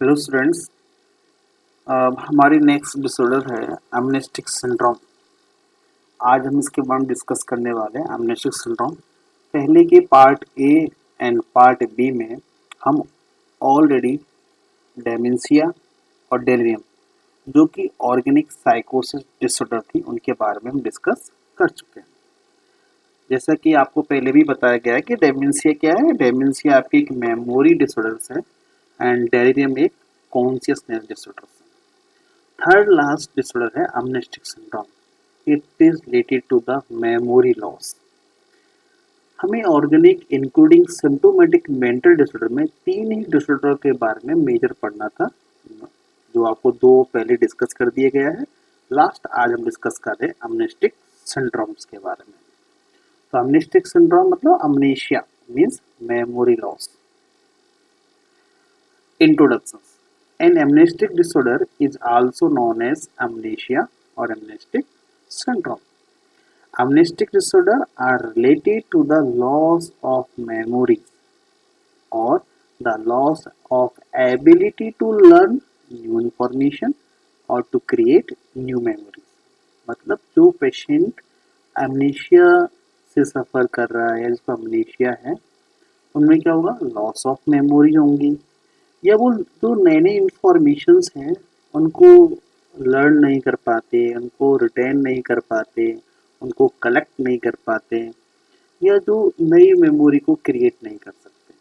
Hello students. हमारी next disorder है amnestic syndrome. आज हम इसके बारे में डिस्कस करने वाले हैं एमनेस्टिक सिंड्रोम। पहले के part A and part B में हम ऑलरेडी डेमेंशिया और डेलिरियम जो कि ऑर्गेनिक साइकोसिस डिसऑर्डर थी उनके बारे में हम डिस्कस कर चुके हैं। जैसा कि आपको पहले भी बताया गया है कि डेमेंशिया क्या है। डेमेंशिया आपकी एक मेमोरी डिसऑर्डर्स है एंड डेलिरियम एक कॉन्शियसनेस डिसऑर्डर्स है। थर्ड लास्ट डिसऑर्डर है amnestic syndrome. It is related to the memory loss. हमें organic including symptomatic mental disorder में तीन ही डिसऑर्डर के बारे में मेजर पढ़ना था, जो आपको दो पहले डिस्कस कर दिया गया है। लास्ट आज हम डिस्कस कर रहे हैं amnestic syndromes के बारे में। तो amnestic syndrome मतलब amnesia means memory loss. Introduction. An amnestic disorder is also known as amnesia or amnestic syndrome. Amnestic disorders are related to the loss of memories or the loss of ability to learn new information or to create new memories. मतलब जो patient amnesia से सफ़र कर रहा है, जिसको amnesia है, उनमें क्या होगा, लॉस ऑफ मेमोरी होंगी या वो जो नए नए इंफॉर्मेशंस हैं उनको लर्न नहीं कर पाते, उनको रिटेन नहीं कर पाते, उनको कलेक्ट नहीं कर पाते या जो नई मेमोरी को क्रिएट नहीं कर सकते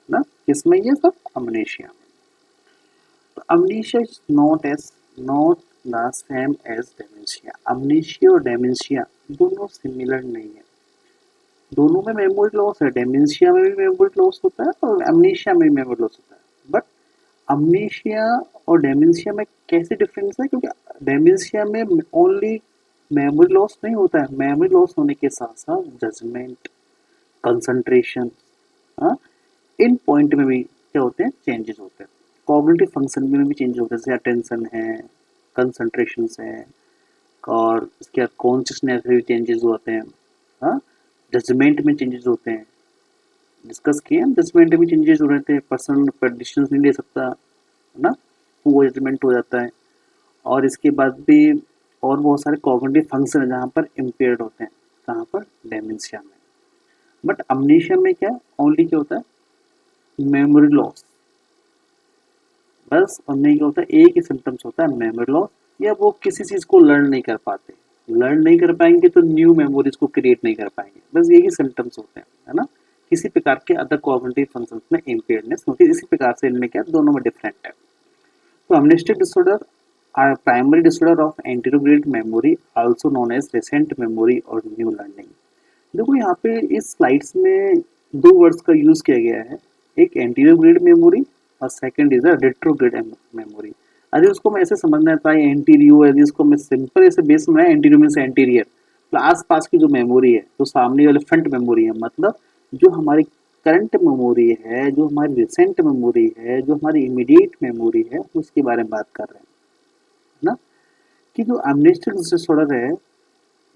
ना। किसमें ये सब? अमनेशिया में। तो amnesia is not the same as dementia. Amnesia और डेमेंशिया दोनों सिमिलर नहीं है, दोनों में मेमोरी लॉस है। डेमेंशिया में भी मेमोरी लॉस होता है और अमनेशिया में भी मेमोरी लॉस होता है। बट अमनेशिया और डेमेंशिया में कैसे डिफरेंस है? क्योंकि डेमेंशिया में ओनली मेमोरी लॉस नहीं होता है, मेमोरी लॉस होने के साथ साथ जजमेंट, कंसंट्रेशन, इन पॉइंट में भी क्या होते हैं, चेंजेस होते हैं। कॉग्निटिव फंक्शन में भी चेंजेस होते हैं, जैसे अटेंशन है, कंसंट्रेशन है और इसके कॉन्शियसनेस में भी चेंजेस होते हैं, जजमेंट में चेंजेस होते हैं। डिस्कस किए हम, जजमेंट में भी चेंजेस हो रहे थे, पर्सन पर डिसीजन नहीं ले सकता है ना, वो जजमेंट हो जाता है। और इसके बाद भी और बहुत सारे कॉग्निटिव फंक्शन है जहाँ पर इम्पेयर्ड होते हैं, कहाँ पर? डेमेंशिया में। बट अमनेशिया में क्या ओनली क्या होता है, मेमोरी लॉस बस। और नहीं क्या होता है, एक ही सिम्टम्स होता है, मेमोरी लॉस, या वो किसी चीज़ को लर्न नहीं कर पाते। लर्न नहीं कर पाएंगे तो न्यू मेमोरीज को क्रिएट नहीं कर पाएंगे, बस यही सिम्टम्स होते हैं, है ना। किसी प्रकार के अदर कॉग्निटिव फंक्शंस में इम्पेयर्डनेस होती है। इसी प्रकार से इनमें क्या, दोनों में डिफरेंट है। तो amnestic disorder are primary disorder of anterograde memory, also known as recent memory और न्यू लर्निंग। देखो यहाँ पे इस स्लाइड्स में दो वर्ड्स का यूज किया गया है, एक एंटीरोग्रेड मेमोरी और second is a retrograde memory. अरे उसको मैं ऐसे समझना था, एंटीरियो है, इसको मैं सिंपल ऐसे बेस में, एंटीरियो मीन्स एंटीरियर, आस पास की जो मेमोरी है, जो सामने वाले फ्रंट मेमोरी है, मतलब जो हमारी करंट मेमोरी है, जो हमारी रिसेंट मेमोरी है, जो हमारी इमीडिएट मेमोरी है, उसके बारे में बात कर रहे हैं ना। कि जो एमनेस्टिक डिसऑर्डर है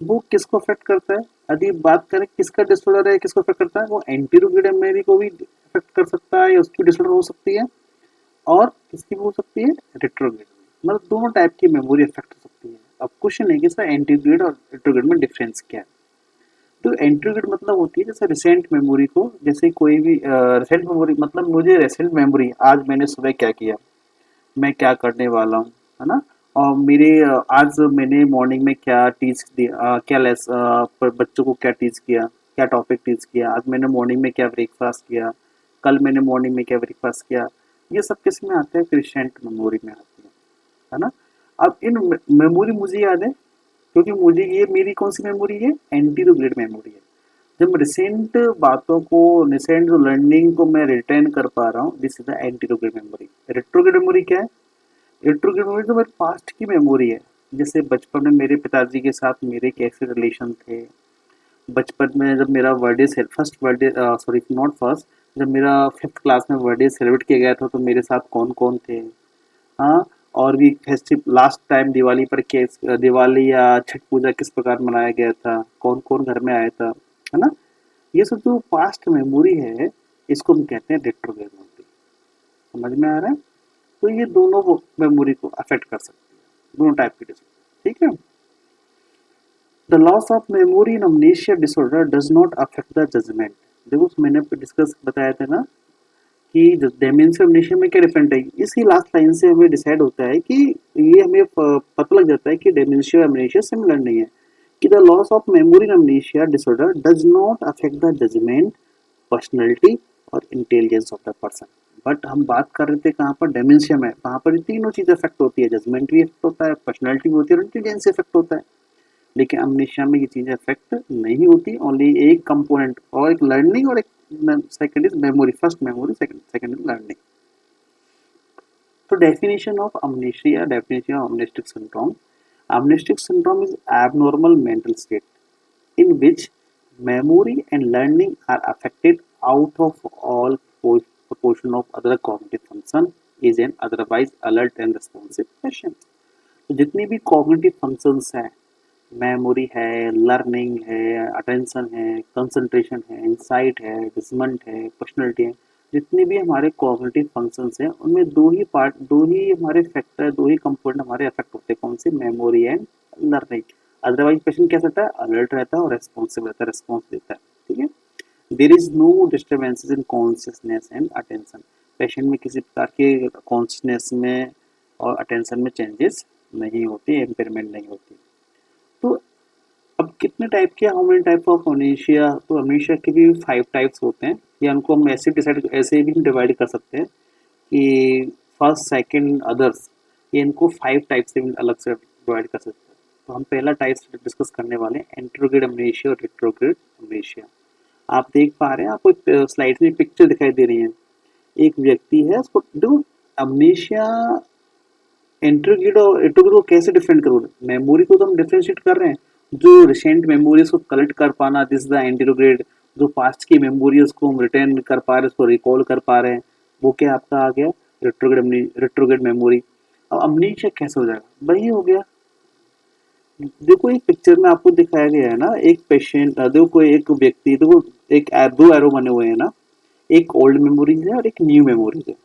वो किसको अफेक्ट करता है? यदि बात करें किसका डिसऑर्डर है, किसको अफेक्ट करता है, वो एंटीरोग्रेड मेमोरी को भी अफेक्ट कर सकता है या उसकी डिसऑर्डर हो सकती है, और किसकी भी हो सकती है, रेट्रोग्रेड। मतलब दोनों टाइप की मेमोरी अफेक्ट हो सकती है। अब क्वेश्चन है कि सर एंटीरोग्रेड और रेट्रोग्रेड में डिफरेंस क्या है? तो एंटीरोग्रेड मतलब होती है जैसे रिसेंट मेमोरी को, जैसे कोई भी रिसेंट मेमोरी मतलब मुझे रिसेंट मेमोरी, आज मैंने सुबह क्या किया, मैं क्या करने वाला हूँ, है ना। और मेरे आज मैंने मॉर्निंग में क्या टीच दिया, क्या लेस पर बच्चों को क्या टीच किया, क्या टॉपिक टीच किया, आज मैंने मॉर्निंग में क्या ब्रेकफास्ट किया, कल मैंने मॉर्निंग में क्या ब्रेकफास्ट किया। ये सब किस में आते हैं? क्रिसेंट मेमोरी में आती है ना। अब इन मेमोरी मुझे याद है क्योंकि मुझे ये मेरी कौन सी मेमोरी है? एंटीरोग्रेड मेमोरी है। जब रिसेंट बातों को, रिसेंट जो लर्निंग को मैं रिटेन कर पा रहा हूँ, this is the anterograde memory. Retrograde memory क्या है? रेट्रोग्रेड मेमोरी तो मेरे पास्ट की मेमोरी है। जैसे बचपन में मेरे पिताजी के साथ मेरे कैसे रिलेशन थे, बचपन में जब मेरा birthday first birthday, sorry not first, जब मेरा 5th क्लास में बर्थडे सेलिब्रेट किया गया था तो मेरे साथ कौन कौन थे, हाँ। और भी फेस्टिव लास्ट टाइम दिवाली पर दिवाली या छठ पूजा किस प्रकार मनाया गया था, कौन कौन घर में आया था, है ना। ये सब जो पास्ट मेमोरी है, इसको हम कहते हैं रेट्रोग्रेड मेमोरी। समझ में आ रहा है? तो ये दोनों मेमोरी को अफेक्ट कर सकती है, दोनों टाइप की डिसऑर्डर, ठीक है। The loss of memory in amnesia disorder does not affect the judgement. देखो मैंने डिस्कस बताया था ना कि डेमेंशिया अमनेशिया में क्या डिफरेंट है, इसी लास्ट लाइन से हमें डिसाइड होता है कि ये हमें पता लग जाता है कि डेमेंशिया अमनेशिया सिमिलर नहीं है, कि the loss of memory in amnesia disorder does not affect the judgement, personality और intelligence of the person. But हम बात कर रहे थे कहाँ पर, डेमेंशिया में, वहाँ पर तीनों चीज़ें अफेक्ट होती है, जजमेंट भी अफेक्ट होता है, पर्सनैलिटी भी होती है और इंटेलिजेंस इफेक्ट होता है। लेकिन अमनेशिया में ये चीज़ें अफेक्ट नहीं होती, ओनली एक कंपोनेंट, और एक लर्निंग और एक second is memory, first memory, second is learning. तो definition of amnesia, definition of amnestic syndrome. Amnestic syndrome is abnormal mental state in which memory and learning are affected out of all proportion of other cognitive function is an otherwise alert and responsive patient. तो जितनी भी cognitive functions हैं, memory है, learning है, attention है, concentration है, insight है, judgement है, पर्सनैलिटी है, जितने भी हमारे कॉग्निटिव फंक्शंस हैं उनमें दो ही हमारे फैक्टर, दो ही कंपोनेंट हमारे अफेक्ट होते हैं, कौन से, memory and learning. Otherwise patient कैसा रहता है, अलर्ट रहता है और रेस्पॉन्सिव रहता है, रेस्पॉन्स देता है, ठीक है। There is no disturbances in consciousness and attention. Patient में किसी प्रकार के कॉन्शियसनेस में और अटेंशन में चेंजेस नहीं होती, इम्पेयरमेंट नहीं होती। तो अब कितने टाइप के, हाउ मेनी टाइप ऑफ अमनेशिया, तो अमनेशिया के भी 5 टाइप्स होते हैं, या उनको हम ऐसे भी डिवाइड कर सकते हैं कि फर्स्ट, सेकंड, अदर्स, ये इनको 5 टाइप से भी अलग से डिवाइड कर सकते हैं। तो हम पहला टाइप डिस्कस करने वाले हैं, एंट्रोग्रेड अमनेशिया और रेट्रोग्रेड अमनेशिया। आप देख पा रहे हैं, आपको स्लाइड में पिक्चर दिखाई दे रही है, एक व्यक्ति है, उसको देखो, अमनेशिया, एंट्रोग्रेड और रेट्रोग्रेड को कैसे डिफरेंट करोगे, मेमोरी को तो हम डिफरेंशिएट कर रहे हैं, जो रिसेंट मेमोरीज को कलेक्ट कर पाना, दिस द एंटीरोग्रेड, जो पास्ट की मेमोरीज को हम रिटर्न कर पा रहे हैं, उसको रिकॉल कर पा रहे हैं, वो क्या आपका आ गया, रेट्रोग्रेड मेमोरी। अब अमनीशिया कैसे हो जाएगा, वही हो गया। देखो एक पिक्चर में आपको दिखाया गया है ना, एक पेशेंट, देखो एक व्यक्ति, देखो एक दो एरो बने हुए हैं ना, एक ओल्ड मेमोरीज है और एक न्यू मेमोरीज है।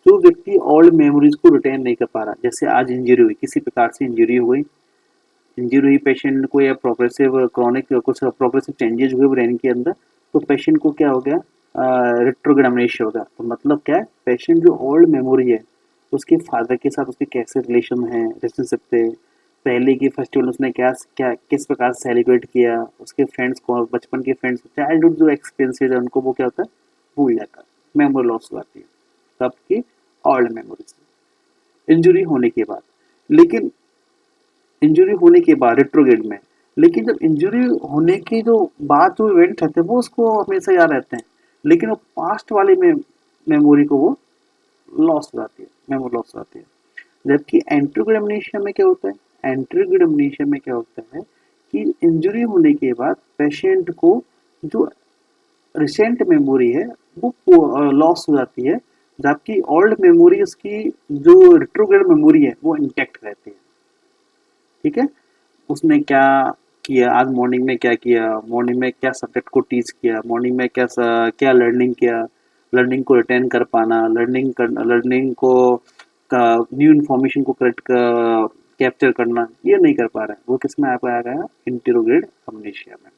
जो व्यक्ति ओल्ड मेमोरीज को रिटेन नहीं कर पा रहा, जैसे आज इंजरी हुई, किसी प्रकार से इंजरी हुई, इंजरी हुई पेशेंट को, या प्रोग्रेसिव क्रॉनिक कुछ प्रोग्रेसिव चेंजेस हुए ब्रेन के अंदर, तो पेशेंट को क्या हो गया, रेट्रोग्रेड अमनेशिया हो गया। तो मतलब क्या है, पेशेंट जो ओल्ड मेमोरी है, उसके फादर के साथ उसके कैसे रिलेशन है, रिलेशनशिप थे, पहले की फेस्टिवल उसने क्या क्या किस प्रकार से सेलिब्रेट किया, उसके फ्रेंड्स को, बचपन के फ्रेंड्स, चाइल्डहुड जो एक्सपीरियंसेस है उनको वो क्या होता है, भूल जाता है, मेमोरी लॉस हो जाती है, तब की ओल्ड मेमोरीज इंजरी होने के बाद। लेकिन इंजरी होने के बाद रेट्रोग्रेड में, लेकिन जब इंजरी होने के जो बाद जो इवेंट रहते हैं वो उसको हमेशा याद रहते हैं, लेकिन वो पास्ट वाले में मेमोरी को वो लॉस हो जाती है, मेमोरी लॉस हो जाती है। जबकि एंट्रोग्रेड अमनेशिया में क्या होता है, एंट्रोग्रेड अमनेशिया में क्या होता है कि इंजरी होने के बाद पेशेंट को जो रिसेंट मेमोरी है वो लॉस हो जाती है, जबकि ओल्ड मेमोरी उसकी जो रेट्रोग्रेड मेमोरी है वो इंटैक्ट रहती है, ठीक है। उसने क्या किया, आज मॉर्निंग में क्या किया, मॉर्निंग में क्या सब्जेक्ट को टीच किया, मॉर्निंग में क्या लर्निंग किया, लर्निंग को रिटेन कर पाना, लर्निंग को न्यू इन्फॉर्मेशन को करेक्ट कैप्चर करना, ये नहीं कर पा रहा है, वो किस में आ गया, इंटेरोग्रेड अमनेशिया में।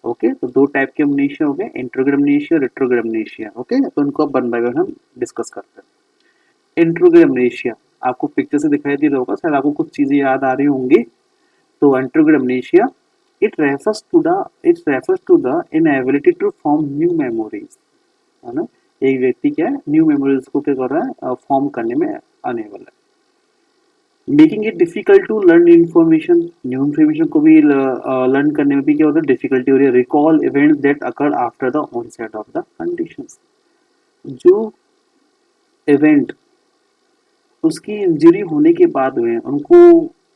ओके, तो दो टाइप के अमनेशिया हो गए, इंट्रोग्रेड अमनेशिया, रेट्रोग्रेड अमनेशिया। ओके, तो उनको वन बाय वन हम डिस्कस करते हैं। इंट्रोग्रेड अमनेशिया आपको पिक्चर से दिखाई दे रहा होगा, शायद आपको कुछ चीजें याद आ रही होंगी। तो एंट्रोग्रेड अमनेशिया, it refers to the inability to form new memories, है ना। एक व्यक्ति क्या है, न्यू मेमोरीज को क्या कर रहा है, फॉर्म करने में अनेबल है। Making it difficult to learn information, new information को भी लर्न करने में भी क्या होता है, डिफिकल्टी हो रही है। Recall events that occurred after the onset of the conditions, जो इवेंट उसकी इंजरी होने के बाद में उनको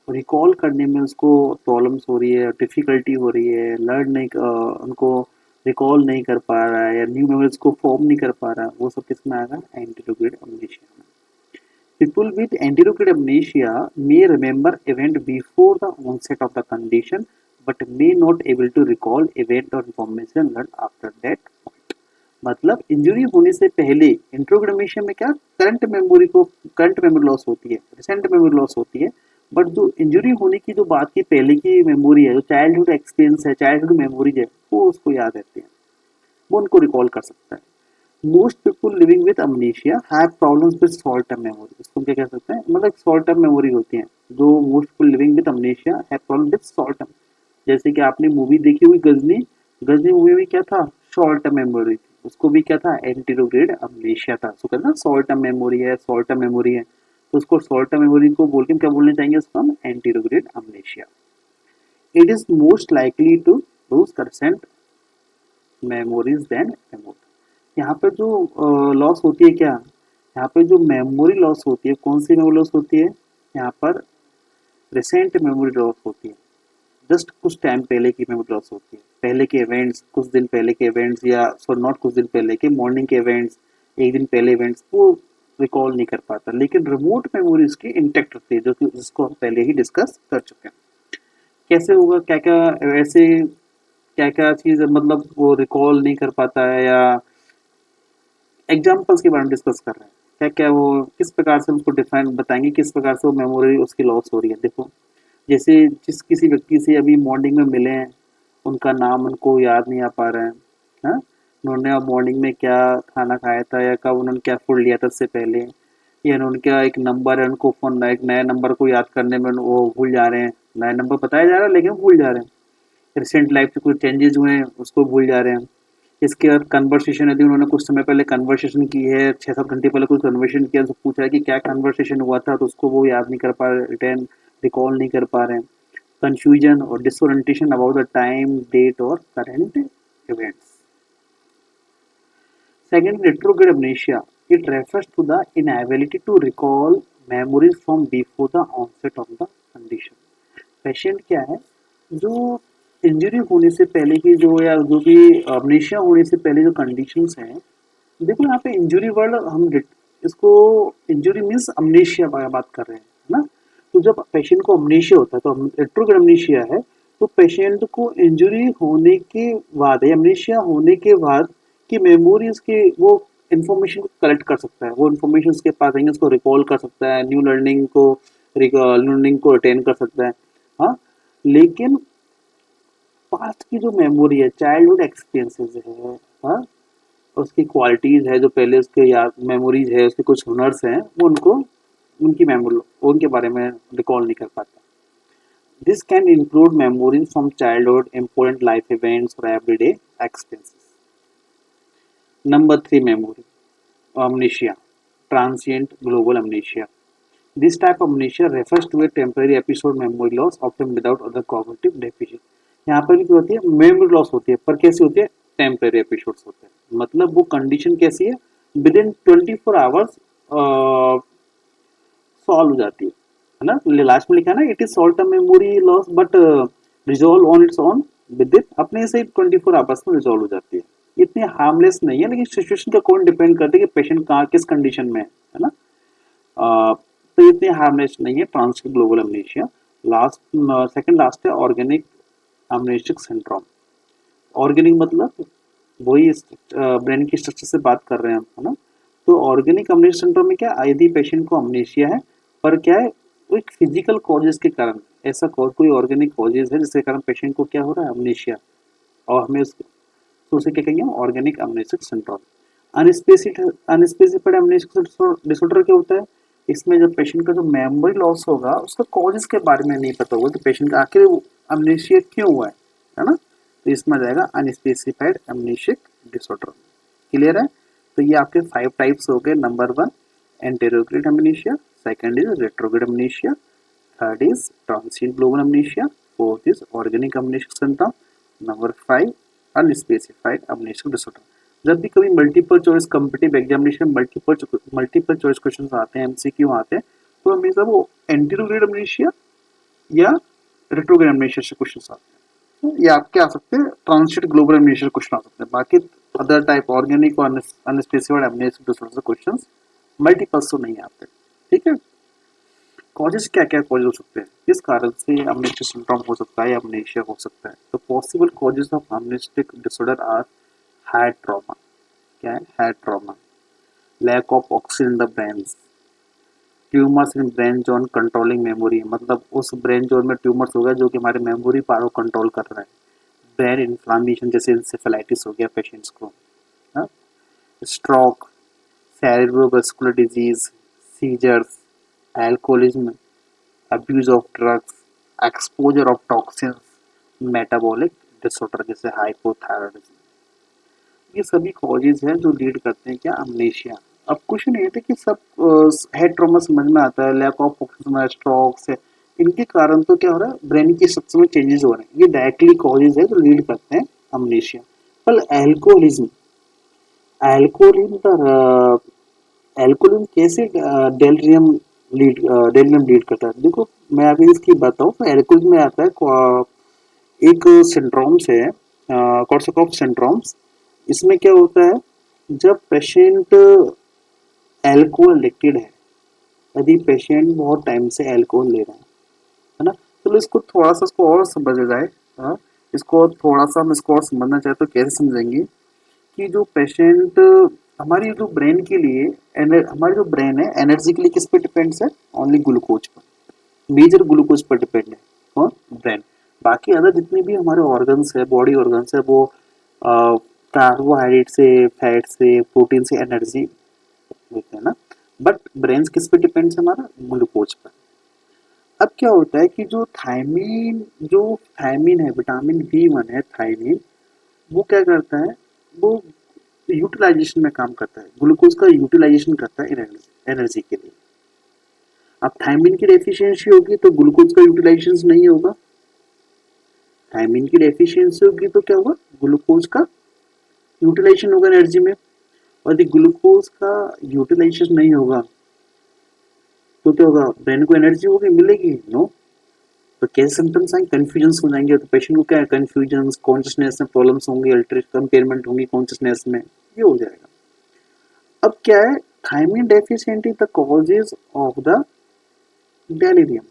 रिकॉल करने में उसको प्रॉब्लम्स हो रही है, डिफिकल्टी हो रही है, लर्न नहीं उनको रिकॉल नहीं कर पा रहा है, या न्यू मेमोरीज को फॉर्म नहीं कर पा रहा है, वो सब किस में आएगा, एंटीरोग्रेड अमनेशिया में। People with anterograde amnesia may remember event before the onset of the condition, but may not able to recall event or information learned after that point. मतलब इंजरी होने से पहले इंट्रोग्रेड अमनेशिया में क्या करंट मेमोरी लॉस होती है, recent memory loss होती है। बट जो इंजरी होने की जो बात की पहले की मेमोरी है, जो चाइल्डहुड एक्सपीरियंस है, चाइल्डहुड मेमोरीज है, वो उसको याद रहती है, वो उनको रिकॉल कर सकता है। Most people living with अमनीशिया have problems with short term memory. इसको क्या कह सकते हैं, मतलब शॉर्ट टर्म मेमोरी होती है। जो most people living with अमनीशिया have problem with short term. जैसे कि आपने मूवी देखी हुई गजनी, गजनी मूवी में क्या था, शॉर्ट टर्म मेमोरी थी, उसको भी क्या था, एंटीरोग्रेड अमनीशिया था। उसको कहते हैं शॉर्ट टर्म मेमोरी है, शॉर्ट टर्म मेमोरी है, तो उसको शॉर्ट टर्म मेमोरी को बोल के क्या बोलने चाहेंगे, उसको हम anterograde amnesia. It is most likely to lose recent memories than memory. यहाँ पे जो लॉस होती है क्या, यहाँ पे जो मेमोरी लॉस होती है, कौन सी मेमोरी लॉस होती है, यहाँ पर रिसेंट मेमोरी लॉस होती है। जस्ट कुछ टाइम पहले की मेमोरी लॉस होती है, पहले के इवेंट्स, कुछ दिन पहले के इवेंट्स, या सॉरी नॉट कुछ दिन पहले के, मॉर्निंग के इवेंट्स, एक दिन पहले इवेंट्स, वो रिकॉल नहीं कर पाता। लेकिन रिमोट मेमोरी इसकी इंटेक्ट रहती है, जो कि जिसको हम पहले ही डिस्कस कर चुके हैं। कैसे होगा, क्या क्या ऐसे क्या क्या चीज़ मतलब वो रिकॉल नहीं कर पाता है, या एग्जाम्पल्स के बारे में डिस्कस कर रहे हैं, क्या क्या वो किस प्रकार से उसको डिफाइन बताएंगे, किस प्रकार से वो मेमोरी उसकी लॉस हो रही है। देखो, जैसे जिस किसी व्यक्ति से अभी मॉर्निंग में मिले हैं, उनका नाम उनको याद नहीं आ पा रहा है, हाँ, उन्होंने अब मॉर्निंग में क्या खाना खाया था, या कब उन्होंने क्या फूड लिया था उससे पहले, या उनका एक नंबर है, उनको फोन, एक नए नंबर को याद करने में वो भूल जा रहे हैं, नया नंबर बताया जा रहा है लेकिन भूल जा रहे हैं, रिसेंट लाइफ में कुछ चेंजेस हुए हैं उसको भूल जा रहे हैं। इसके बाद कन्वर्सेशन, यदि उन्होंने कुछ समय पहले कन्वर्सेशन की है, 6-7 घंटे पहले कोई कन्वर्सेशन किया, तो पूछा है कि क्या कन्वर्सेशन हुआ था, तो उसको वो याद नहीं कर पा रहे, रिटर्न रिकॉल नहीं कर पा रहे हैं। कंफ्यूजन और disorientation about the time, date और current events. Second, retrograde amnesia. It refers to the inability to recall memories from before the onset of the condition. Patient क्या है, जो इंजरी होने से पहले की जो, या जो भी अमनेशिया होने से पहले जो कंडीशंस हैं, देखो यहाँ पे इंजरी वर्ड हम इसको, इंजरी मीन्स अमनेशिया बात कर रहे हैं ना। तो जब पेशेंट को अमनेशिया होता है, तो रेट्रोग्रेड अमनेशिया है, तो पेशेंट को इंजरी होने के बाद या अमनेशिया होने के बाद की मेमोरीज के वो इन्फॉर्मेशन को कलेक्ट कर सकता है, वो इन्फॉर्मेशन उसके पास आएंगे, उसको रिकॉल कर सकता है, न्यू लर्निंग को अटेन कर सकता है। हाँ, लेकिन पास्ट की जो मेमोरी है, चाइल्डहुड एक्सपीरियंसेस है, हाँ, उसकी क्वालिटीज है, जो पहले उसके याद मेमोरीज है, उसके कुछ हुनर्स हैं, वो उनको उनकी मेमोरी उनके बारे में रिकॉल नहीं कर पाता। This can include memories from childhood, important life events और everyday experiences. Number 3, memory amnesia, transient global amnesia. This type of amnesia refers to a temporary episode memory loss often without other cognitive deficit. यहाँ पर भी क्या होती है, memory loss होती है, पर कैसी होती है, टेम्परेरी एपिसोड्स होते हैं। मतलब वो कंडीशन कैसी है, विद इन 24 आवर्स सॉल्व हो जाती है ना। लास्ट में लिखा है ना, it is solve term memory loss but resolve on it's on, with in अपने से 24 आवर्स में रिजॉल्व हो जाती है। इतनी हार्मलेस नहीं है, लेकिन सिचुएशन का कौन डिपेंड करता है कि पेशेंट कहाँ किस कंडीशन में है ना। तो इतनी हार्मलेस नहीं है transient global amnesia. Last, second last है ऑर्गेनिक अमनेशिक सिंड्रोम। ऑर्गेनिक मतलब वही ब्रेन की स्ट्रक्चर से बात कर रहे हैं हम, है ना। तो ऑर्गेनिक अमनेशिक सिंड्रोम में क्या, यदि पेशेंट को अमनेशिया है, पर क्या है, वो एक फिजिकल कॉजेज के कारण, ऐसा कोई ऑर्गेनिक कॉजेज है जिसके कारण पेशेंट को क्या हो रहा है, अमनेशिया, और हमें तो उसे क्या कहेंगे, organic amnesic syndrome. Unspecified amnesic disorder क्या होता है, इसमें जब पेशेंट का जो मेमोरी लॉस होगा, उसका कॉजेज के बारे में नहीं पता होगा, तो पेशेंट का आखिर अमनेशिया क्यों हुआ है ना। तो इसमें जाएगा अनस्पेसिफाइड अमनेसिक डिसऑर्डर। क्लियर है। तो ये आपके 5 टाइप्स हो गए। Number 1 anterograde amnesia, second is retrograde amnesia, third is transient global amnesia, fourth is organic amnesic syndrome, number 5 unspecified amnesic disorder. जब भी कभी multiple choice competitive examination multiple choice questions आते हैं, एमसीक्यू आते हैं, तो हमेशा वो एंटीरोग्रेड अमनेशिया या रेट्रोग्रेड अमनेशिया से क्वेश्चंस आते हैं। तो ये आपके आ सकते हैं, ट्रांसिएंट ग्लोबल अमनेशिया क्वेश्चन आ सकते हैं। बाकी अदर टाइप ऑर्गेनिक और अनस्पेसिफाइड अमनेसिक डिसऑर्डर से क्वेश्चंस मल्टीपल तो नहीं आते। ठीक है। कॉजेस क्या क्या कॉज हो सकते हैं, किस कारण से अमनेस्टिक सिंड्रोम हो सकता है या अमनेशिया हो सकता है। तो possible causes of amnestic disorder are heart trauma, क्या है, head trauma, lack of oxygen in the brain, tumours in brain zone controlling memory, मतलब उस ब्रेन जोन में ट्यूमर्स हो गया जो कि हमारे मेमोरी पावर को कंट्रोल कर रहा है, ब्रेन इन्फ्लामेशन जैसे इंसेफेलाइटिस हो गया पेशेंट्स को, stroke, cerebrovascular disease, seizures, alcoholism, abuse of drugs, exposure of toxins, metabolic disorder जैसे hypothyroidism, ये सभी कॉजेज हैं जो लीड करते हैं क्या, अमनेशिया। अब क्वेश्चन ये था कि सब हेड ट्रॉमा समझ में आता है, लैक ऑफ ऑक्सीजन, स्ट्रोक्स है, इनके कारण तो क्या हो रहा है, ब्रेन की स्ट्रक्चर में चेंजेस हो रहे हैं, ये डायरेक्टली कॉजेज है जो लीड करते हैं अमनेशिया। पर एल्कोहलिज्म, एल्कोहलिज्म एल्कोहलिज्म कैसे डेल्रियम लीड करता है, देखो मैं अभी इसकी बताऊं तो एल्कोहलिज्म में आता है एक सिंड्रोम्स है, कॉर्सकोफ सिंड्रोम्स। इसमें क्या होता है, जब पेशेंट एल्कोहल एडिक्टेड है, यदि पेशेंट बहुत टाइम से एल्कोहल ले रहा है ना, तो इसको थोड़ा सा इसको और समझा जाए, इसको थोड़ा सा हम इसको और समझना चाहे तो कैसे समझेंगे कि जो पेशेंट, हमारी जो ब्रेन के लिए, हमारी जो ब्रेन है एनर्जी के लिए किस पे डिपेंड्स है, ओनली ग्लूकोज पर, मेजर ग्लूकोज पर डिपेंड है कौन, ब्रेन। बाकी अदर जितने भी हमारे ऑर्गन्स है, बॉडी ऑर्गन्स है, वो कार्बोहाइड्रेट से, फैट से, प्रोटीन से एनर्जी लेते हैं ना, बट ब्रेन किस पे डिपेंड्स है, हमारा ग्लूकोज पर। अब क्या होता है कि जो थायमीन है, विटामिन B1 है थायमीन, वो क्या करता है, वो यूटिलाइजेशन में काम करता है, ग्लूकोज का यूटिलाइजेशन करता है एनर्जी के लिए। अब थायमीन की डेफिशिएंसी होगी तो ग्लूकोज का यूटिलाइजेशन नहीं होगा, थायमीन की डेफिशिएंसी होगी तो क्या होगा, ग्लूकोज का यूटिलाइजेशन होगा एनर्जी में, और यदि ग्लूकोज का यूटिलाइजेशन नहीं होगा तो क्या होगा, ब्रेन को एनर्जी होगी, मिलेगी, नो। तो कैसे सिम्टम्स आएंगे, कंफ्यूजन हो जाएंगे, तो पेशेंट को क्या है, कंफ्यूजन, कॉन्शियसनेस में प्रॉब्लम्स होंगी, अल्टरेशन कंपेयरमेंट होंगी कॉन्शियसनेस में, ये हो जाएगा। अब क्या है, thiamine deficiency the causes of the delirium.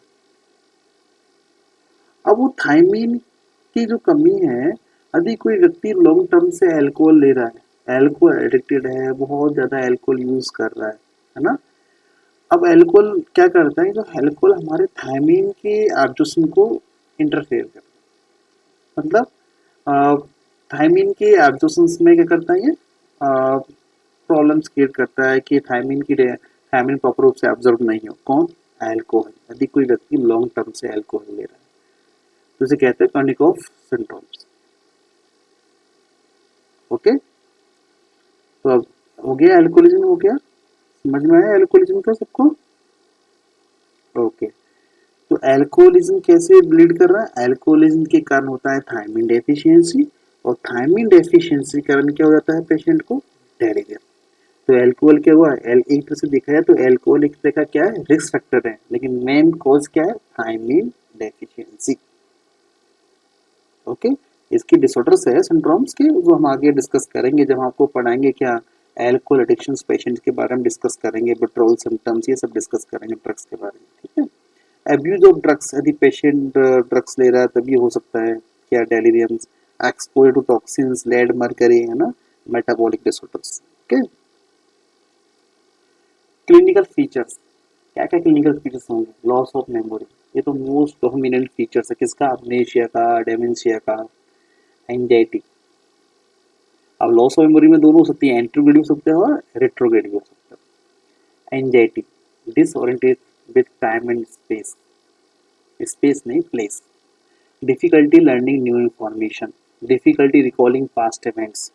अब वो थायमीन की जो कमी है, यदि कोई व्यक्ति लॉन्ग टर्म से अल्कोहल ले रहा है, अल्कोहल एडिक्टेड है, बहुत ज्यादा अल्कोहल यूज कर रहा है ना। अब अल्कोहल क्या करता है, जो अल्कोहल हमारे थायमीन के एब्जॉर्प्शन को इंटरफेयर करता है, मतलब थायमीन के एब्जॉर्प्शन में क्या करता है, ये प्रॉब्लम्स क्रिएट करता है कि थायमीन प्रॉपर रूप से एब्जॉर्ब नहीं हो, कौन, अल्कोहल। यदि कोई व्यक्ति लॉन्ग टर्म से अल्कोहल ले रहा है तो इसे कहते हैं कर्निकोफ सिंड्रोम्स। ओके, तो अब हो गया अल्कोहलिज्म, हो गया, समझ में आया अल्कोहलिज्म का सबको। ओके, तो अल्कोहलिज्म कैसे ब्लीड कर रहा है, अल्कोहलिज्म के कारण होता है थायमीन डेफिशिएंसी, और थायमीन डेफिशिएंसी के कारण क्या हो जाता है पेशेंट को, डायरिया। तो अल्कोहल क्या हुआ, एक तरह से देखा जाए तो अल्कोहल एक तरह का क्या है, रिस्क फैक्टर है, लेकिन मेन कॉज क्या है, थायमीन डेफिशिएंसी। ओके, इसकी डिसऑर्डर्स है सिंड्रोम्स के, जो हम आगे डिस्कस करेंगे जब आपको पढ़ाएंगे क्या, एल्कोहल एडिक्शन पेशेंट के बारे में डिस्कस करेंगे, विड्रॉल सिम्टम्स ये सब डिस्कस करेंगे ड्रग्स के बारे में, ठीक है। एब्यूज ऑफ ड्रग्स, यदि पेशेंट ड्रग्स ले रहा है तभी हो सकता है क्या, deliriums, exposure to toxins, lead, mercury, है ना, metabolic disorders. Okay, clinical features, क्या क्या क्लिनिकल फीचर्स होंगे, लॉस ऑफ मेमोरी, ये तो मोस्ट डोमिनेंट फीचर्स है किसका, अमनेशिया का, डेमेंशिया का, एंजाइटी। अब लॉस ऑफ मेमोरी में दोनों हो सकती है, एंट्रोग्रेड हो सकते हैं और रेट्रोग्रेड हो सकता है। Anxiety, disoriented with time and space, space नहीं place, difficulty learning new information, difficulty recalling past events,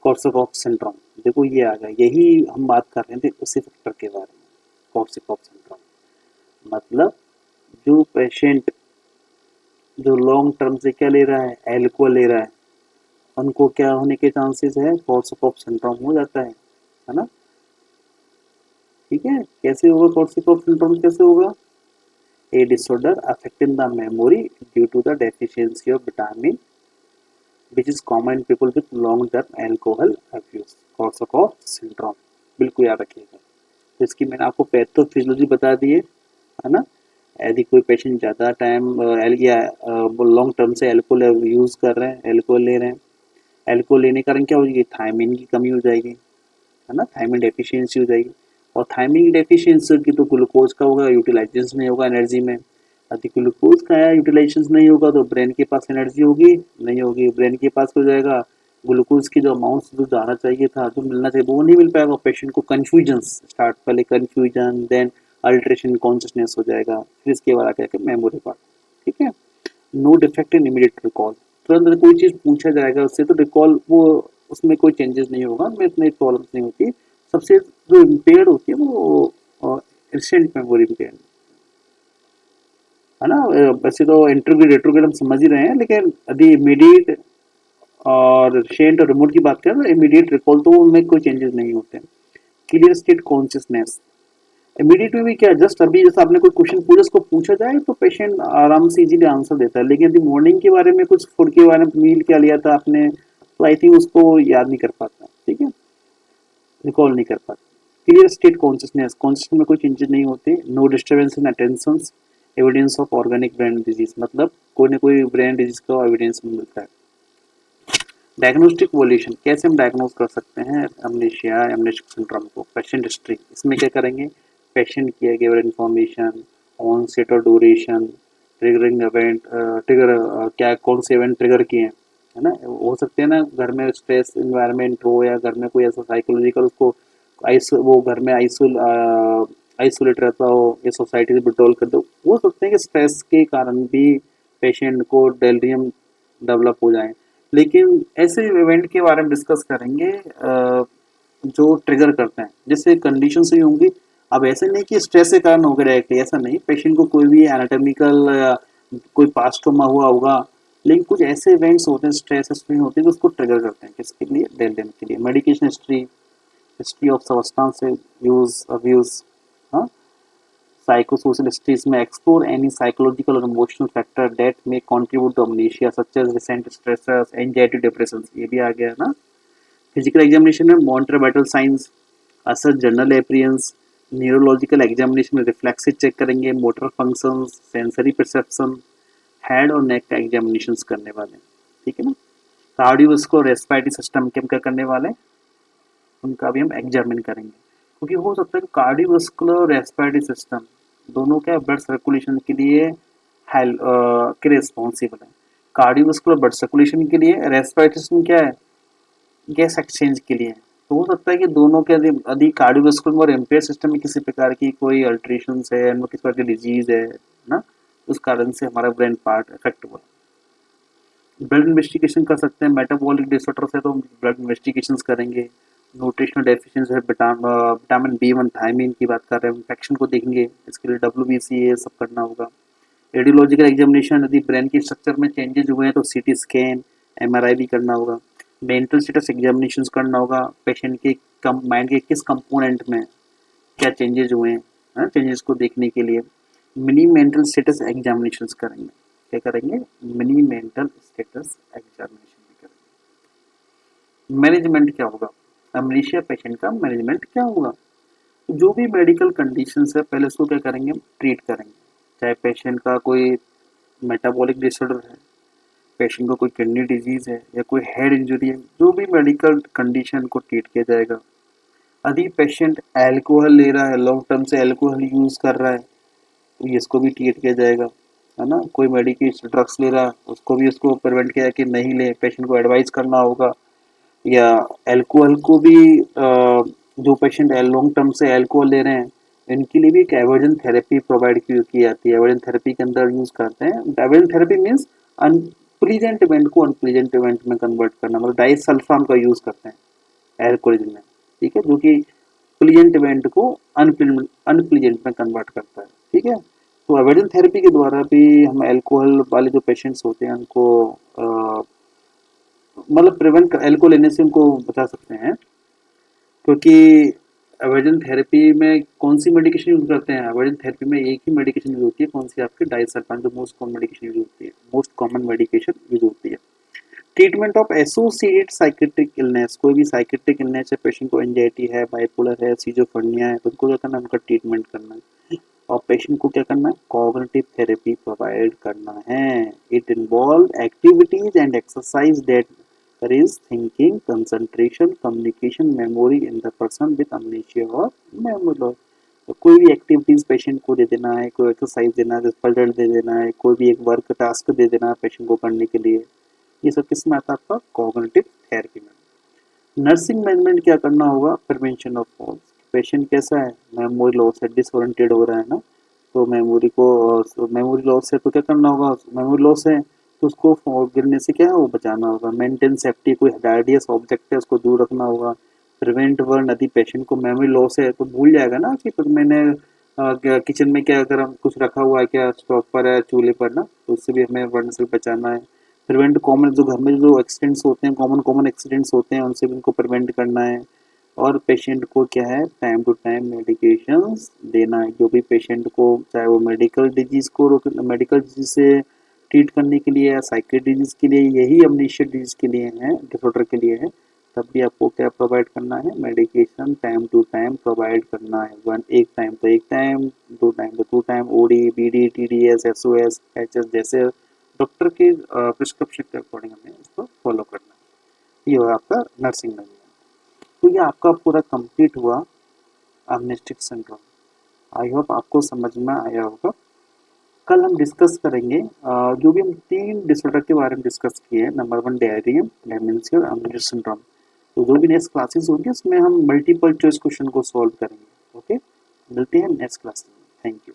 Korsakoff syndrome. देखो ये आ गया, यही हम बात कर रहे थे उसी फैक्टर के बारे में, कॉर्सकॉफ सिंड्रोम। मतलब जो पेशेंट जो लॉन्ग टर्म से क्या ले रहा है, एल्कोहल ले रहा है, उनको क्या होने के चांसेस है, कॉर्सकॉफ सिंड्रोम हो जाता है ना। ठीक है, कैसे होगा कॉर्सकॉफ सिंड्रोम, कैसे होगा, a disorder affecting the memory due to the deficiency of vitamin which is common in people with long term alcohol abuse, Korsakoff syndrome, बिल्कुल याद रखिएगा। तो इसकी मैंने आपको पैथोफिजियोलॉजी बता दी है ना। यदि कोई पेशेंट ज़्यादा टाइम या लॉन्ग टर्म से अल्कोहल यूज़ कर रहे हैं, अल्कोहल ले रहे हैं, अल्कोहल लेने के कारण क्या हो जाएगी, थायमीन की कमी हो जाएगी, है ना, थायमिन डेफिशिएंसी हो जाएगी। और थायमिन डेफिशिएंसी की तो ग्लूकोज का होगा, यूटिलाइजेशन नहीं होगा एनर्जी में। यदि ग्लूकोज का यूटिलाइजेशन नहीं होगा तो ब्रेन के पास एनर्जी होगी नहीं होगी, ब्रेन के पास हो जाएगा ग्लूकोज की जो अमाउंट जो जाना चाहिए था, जो मिलना चाहिए वो नहीं मिल पाएगा। पेशेंट को कन्फ्यूजन स्टार्ट, पहले कन्फ्यूजन, देन अल्ट्रेशन कॉन्शियसनेस हो जाएगा, फिर इसके बाद आके मेमोरी पार्ट। ठीक है। No defect in immediate recall, तुरंत कोई चीज़ पूछा जाएगा उससे तो रिकॉल वो उसमें कोई चेंजेस नहीं होगा, उसमें इतनी प्रॉब्लम्स नहीं होती। सबसे जो इम्पेयर्ड होती है वो रिसेंट मेमोरी इम्पेयर्ड, है ना। वैसे तो इंटरव्यू रेट्रोग्रेड हम समझ ही रहे हैं, लेकिन यदि इमीडिएट और रिसेंट और रिमोट की बात करें तो इमीडिएट रिकॉल तो उनमें कोई चेंजेस नहीं होते। क्लियर स्टेट कॉन्शियसनेस, इमीडिएट में भी क्या, जस्ट अभी जैसे आपने कोई क्वेश्चन पूछा उसको पूछा जाए तो पेशेंट आराम से इजीली आंसर देता है, लेकिन यदि मॉर्निंग के बारे में कुछ फूड के बारे में मील क्या लिया था आपने तो आई थिंक उसको याद नहीं कर पाता। ठीक है, रिकॉल नहीं कर पाता। क्लियर स्टेट कॉन्शियसनेस, कॉन्शियसनेस में कोई चेंजेस नहीं होते। No disturbance in attention, evidence of organic brain disease, मतलब कोई ना कोई ब्रेन डिजीज का एविडेंस मिलता है। डायग्नोस्टिक वॉल्यूशन, कैसे हम डायग्नोज कर सकते हैं अमनेशिया एमनेसिक सिंड्रोम को। पेशेंट हिस्ट्री, इसमें क्या करेंगे, पेशेंट की गिवन इन्फॉर्मेशन, ऑनसेट और ड्यूरेशन, ट्रिगरिंग इवेंट, ट्रिगर क्या कौन से इवेंट ट्रिगर किए हैं, है ना। हो सकते हैं ना घर में स्ट्रेस इन्वायरमेंट हो या घर में कोई ऐसा साइकोलॉजिकल उसको वो घर में आइसोलेट रहता हो या सोसाइटी से विड्रॉल कर दो, हो सकते हैं कि स्ट्रेस के कारण भी पेशेंट को डेल्रियम डेवलप हो जाए। लेकिन ऐसे इवेंट के बारे में डिस्कस करेंगे जो ट्रिगर करते हैं, जैसे कंडीशन सही होंगी। अब ऐसे नहीं कि स्ट्रेस के कारण हो गया डायरेक्टली, ऐसा नहीं, पेशेंट को कोई भी एनाटॉमिकल कोई पास्ट ट्रॉमा हुआ होगा, लेकिन कुछ ऐसे इवेंट्स होते हैं स्ट्रेस होते हैं जो उसको ट्रिगर करते हैं, किसके लिए, डेल्डियम के लिए। Medication history, history of substance use abuse, हाँ। साइकोसोशल स्टडीज में एक्सप्लोर एनी साइकोलॉजिकल और emotional factor that may contribute to amnesia such as recent stresses, anxiety, depression, ये भी आ गया है ना। फिजिकल एग्जामिनेशन में monitor vital signs, assess general appearance. Neurological examination में रिफ्लेक्सेस चेक करेंगे, motor functions, sensory perception. Head और नेक का एग्जामिनेशन करने वाले हैं, ठीक है ना। कार्डियोवास्कुलर रेस्पिरेटरी सिस्टम के हम क्या करने वाले हैं, उनका भी हम एग्जामिन करेंगे, क्योंकि हो सकता है कि कार्डियोवास्कुलर रेस्पिरेटरी सिस्टम दोनों क्या ब्लड सर्कुलेशन के लिए के रिस्पॉन्सिबल है। कार्डियोवास्कुलर ब्लड सर्कुलेशन के लिए, रेस्पिरेटरी सिस्टम क्या है, गैस एक्सचेंज के लिए। तो हो सकता है कि दोनों के यदि कार्डियोवास्कुलर और एम्पेयर सिस्टम में किसी प्रकार की कोई अल्ट्रेशन है, उनमें किसी प्रकार की डिजीज है ना, उस कारण से हमारा ब्रेन पार्ट इफेक्ट हुआ। ब्लड इन्वेस्टिगेशन कर सकते हैं, मेटाबॉलिक डिसऑर्डर से तो हम ब्लड इन्वेस्टिगेशन करेंगे। न्यूट्रिशनल डेफिशिएंसी है, विटामिन B1 थायमिन की बात कर रहे हैं, इन्फेक्शन को देखेंगे, इसके लिए WBC ये सब करना होगा। रेडियोलॉजिकल एग्जामिनेशन, यदि ब्रेन के स्ट्रक्चर में चेंजेस हुए हैं तो CT स्कैन, MRI भी करना होगा। मेंटल स्टेटस एग्जामिनेशन करना होगा, पेशेंट के माइंड के किस कंपोनेंट में क्या चेंजेस हुए हैं, चेंजेस को देखने के लिए मिनी मेंटल स्टेटस एग्जामिनेशन करेंगे। क्या करेंगे, मिनी मेंटल स्टेटस एग्जामिनेशन भी करेंगे। मैनेजमेंट क्या होगा, अमनीशिया पेशेंट का मैनेजमेंट क्या होगा, जो भी मेडिकल कंडीशंस है पहले उसको क्या करेंगे, ट्रीट करेंगे। चाहे पेशेंट का कोई मेटाबॉलिक डिसऑर्डर है, पेशेंट को कोई किडनी डिजीज है या कोई हेड इंजरी है, जो भी मेडिकल कंडीशन को ट्रीट किया जाएगा। यदि पेशेंट अल्कोहल ले रहा है, लॉन्ग टर्म से अल्कोहल यूज कर रहा है तो इसको भी ट्रीट किया जाएगा, है ना। कोई मेडिकेशन ड्रग्स ले रहा है उसको भी उसको प्रिवेंट किया कि नहीं ले, पेशेंट को एडवाइस करना होगा। या अल्कोहल को भी जो पेशेंट लॉन्ग टर्म से अल्कोहल ले रहे हैं इनके लिए भी एक एवर्जन थेरेपी प्रोवाइड की जाती है। एवर्जन थेरेपी के अंदर यूज करते हैं, aversion therapy means unpleasant event को अनप्लीजेंट इवेंट में कन्वर्ट करना, मतलब डाइसल्फाम का यूज करते हैं एल्कोहलिज्म में, ठीक है, जो कि प्लीजेंट इवेंट को अनप्लीजेंट में कन्वर्ट करता है, ठीक है। तो एवर्जन थेरेपी के द्वारा भी हम अल्कोहल वाले जो पेशेंट्स होते हैं उनको मतलब प्रिवेंट अल्कोहल लेने से उनको बचा सकते हैं। क्योंकि एवर्जन थेरेपी में कौन सी मेडिकेशन यूज करते हैं, एवर्जन थेरेपी में एक ही मेडिकेशन यूज होती है, कौन सी, आपकी डाइसल्फान, जो मोस्ट कॉमन मेडिकेशन यूज होती है, मोस्ट कॉमन मेडिकेशन यूज होती है। Treatment of associated psychiatric illness, कोई भी साइकेट्रिक इलनेस है, पेशेंट को एंजाइटी है, बाइपोलर है, सीजोफ्रेनिया है, उनको क्या करना है, उनका ट्रीटमेंट करना है। और पेशेंट को क्या करना है, कॉग्निटिव थेरेपी प्रोवाइड करना है। It involve activities and exercise that that is thinking, concentration, communication, memory in the person with amnesia और मेमोरी लॉस। तो कोई भी एक्टिविटीज पेशेंट को दे देना है, कोई एक्सरसाइज देना है, पजल दे देना है, कोई भी एक वर्क टास्क दे देना है पेशेंट को करने के लिए, ये सब किस में आता है आपका कॉग्निटिव थेरेपी में। नर्सिंग मैनेजमेंट क्या करना होगा, प्रिवेंशन ऑफ फॉल्स। पेशेंट कैसा है, मेमोरी लॉस है, डिसओरिएंटेड हो रहा है ना, तो मेमोरी लॉस है तो क्या करना होगा, मेमोरी लॉस है तो उसको गिरने से क्या है वो बचाना होगा। मेंटेन सेफ्टी, कोई हैजार्डियस ऑब्जेक्ट है उसको दूर रखना होगा। प्रिवेंट वर्न, यदि पेशेंट को मेमोरी लॉस है तो भूल जाएगा ना कि मैंने किचन में क्या अगर हम कुछ रखा हुआ है क्या स्टोव पर है चूल्हे पर ना, तो उससे भी हमें वर्न से बचाना है। प्रिवेंट कॉमन, जो घर में जो एक्सीडेंट्स होते हैं, कॉमन कॉमन एक्सीडेंट्स होते हैं, उनसे भी उनको प्रिवेंट करना है। और पेशेंट को क्या है, टाइम टू टाइम मेडिकेशंस देना है, जो भी पेशेंट को, चाहे वो मेडिकल डिजीज से ट्रीट करने के लिए या साइकिल डिजीज के लिए, यही अमनीशिया डिजीज के लिए है, डिसऑर्डर के लिए है, तब भी आपको क्या प्रोवाइड करना है, medication time to time provide करना है। एक टाइम तो एक टाइम, 2 टाइम तो 2 time, OD, BD, TDS, SOS, HS जैसे डॉक्टर के प्रिस्क्रिप्शन के अकॉर्डिंग हमें उसको फॉलो करना है। ये हुआ आपका नर्सिंग मैनुअल। तो ये आपका पूरा कंप्लीट हुआ अमनेस्टिक सिंड्रोम। आई होप आपको समझ में आया होगा। कल हम डिस्कस करेंगे जो भी हम 3 डिसऑर्डर के बारे में डिस्कस किए हैं, नंबर 1 डेरियम, डेमेंशिया और अमनेस्टिक सिंड्रोम। तो जो भी नेक्स्ट क्लासेस होंगी उसमें हम मल्टीपल चॉइस क्वेश्चन को सॉल्व करेंगे। ओके, मिलते हैं नेक्स्ट क्लास में। Thank you.